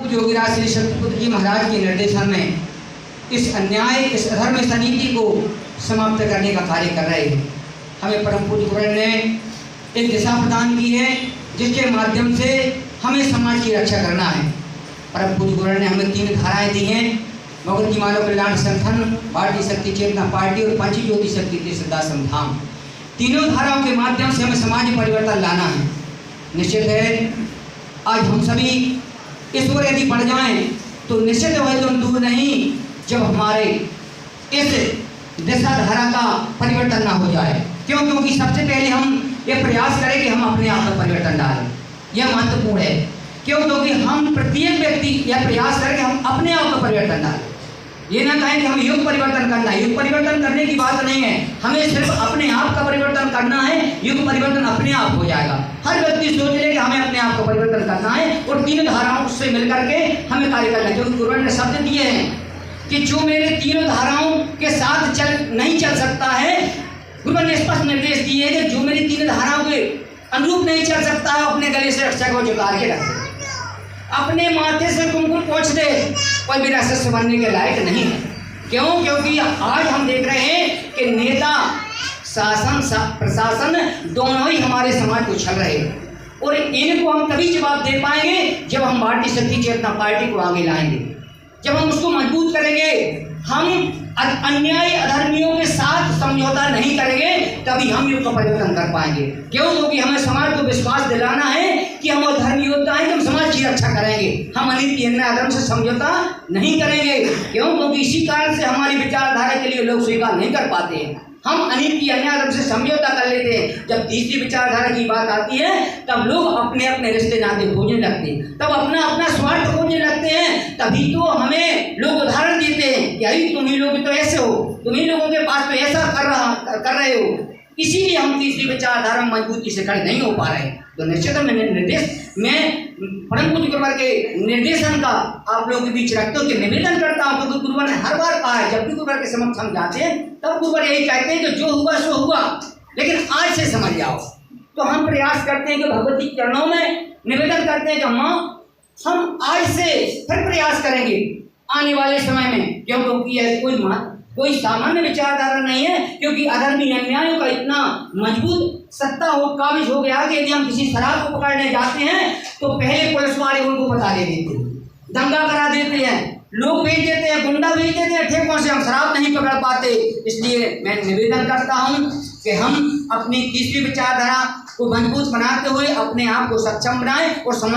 पूज्य योगीराज श्री शक्तिपुत्र जी महाराज के निर्देशन में इस अन्याय, इस अधर्म, इस अनीति को समाप्त करने का कार्य कर रहे हैं। हमें परम पूज्य गुरुवर ने एक दिशा प्रदान की है जिसके माध्यम से हमें समाज की रक्षा करना है। परम पूज्य गुरुवर ने हमें 3 धाराएं दी हैं, भगवत की मानव कल्याण संगठन, भारतीय शक्ति चेतना पार्टी और पंच ज्योति शक्ति तीर्थदा संधाम। तीनों धाराओं के माध्यम से हमें समाज में परिवर्तन लाना है। निश्चित है आज हम सभी इस ओर यदि बढ़ जाएं तो निश्चित है तो दूर नहीं जब हमारे इस दिशा धारा का परिवर्तन ना हो जाए। क्योंकि सबसे पहले हम ये प्रयास करें कि हम अपने आप में परिवर्तन डालें, यह महत्वपूर्ण है। क्योंकि हम प्रत्येक व्यक्ति यह प्रयास करें कि हम अपने आप में परिवर्तन डालें। ये ना कहें कि हम युग परिवर्तन करना है, युग परिवर्तन करने की बात नहीं है, हमें सिर्फ अपने आप का परिवर्तन करना है। युग परिवर्तन अपने आप हो जाएगा। हर व्यक्ति सोच ले कि हमें अपने आप का परिवर्तन करना है और 3 धाराओं से मिलकर के हमें कार्य करना है। क्योंकि गुरुवर ने शब्द दिए हैं कि जो मेरे 3 धाराओं के साथ नहीं चल सकता है, गुरुवर ने स्पष्ट निर्देश दिए हैं कि जो मेरी 3 धाराओं के अनुरूप नहीं चल सकता है, अपने गले से रक्षा को जुगाड़ के रखे, अपने माथे से कुमकुम पोंछ दे, कोई भी राक्षस बनने के लायक नहीं है। क्यों? क्योंकि आज हम देख रहे हैं कि नेता, शासन, प्रशासन दोनों ही हमारे समाज को छल रहे हैं और इनको हम तभी जवाब दे पाएंगे जब हम भारतीय शक्ति चेतना पार्टी को आगे लाएंगे, जब हम उसको मजबूत करेंगे। हम अन्याय अधर्मियों के साथ समझौता नहीं करेंगे तभी हम युग का परिवर्तन कर पाएंगे। क्यों? क्योंकि हमें समाज को विश्वास दिलाना है कि हम धर्म योद्धा हैं, हम समाज की रक्षा करेंगे, हम अनीति अन्याय अधर्म से समझौता नहीं करेंगे। क्यों? क्योंकि इसी कारण से हमारी विचारधारा के लिए लोग स्वीकार नहीं कर पाते हैं। हम अनीति अन्याय अधर्म से समझौता कर लेते हैं। जब तीसरी विचारधारा की बात आती है तब लोग अपने अपने रिश्ते नाते खोजने लगते हैं, तब अपना अपना स्वार्थ खोजने लगते हैं। तभी तो हमें लोग उदाहरण देते हैं कि अरे तुम ही लोग तो ऐसे हो, तुम ही लोगों के पास तो ऐसा कर रहे हो। इसीलिए हम तीसरी विचारधारा में मजबूती से खड़े नहीं हो पा रहे हैं। तो निश्चित मैं परम पूज्य गुरुवर के निर्देशन का आप लोगों के बीच रखते हो कि निवेदन करता हूँ। क्योंकि गुरुवर ने हर बार कहा है, जब भी गुरुवर के समक्ष हम जाते हैं तब गुरुवर यही कहते हैं कि जो हुआ सो हुआ, लेकिन आज से समझ जाओ। तो हम प्रयास करते हैं कि भगवती चरणों में निवेदन करते हैं कि माँ हम आज से फिर प्रयास करेंगे आने वाले समय में। क्योंकि यह कोई सामान्य विचारधारा नहीं है, क्योंकि अधर्मी अन्यायों का इतना मजबूत सत्ता हो काबिज हो गया कि यदि हम किसी शराब को पकड़ने जाते हैं तो पहले पुलिस वाले उनको बता देते हैं, दंगा करा देते हैं, लोग भेज देते हैं, गुंडा भेज देते हैं, ठेकों से हम शराब नहीं पकड़ पाते। इसलिए मैं निवेदन करता हूँ कि हम अपनी तीसरी विचारधारा को मजबूत बनाते हुए अपने आप को सक्षम बनाएं और समाज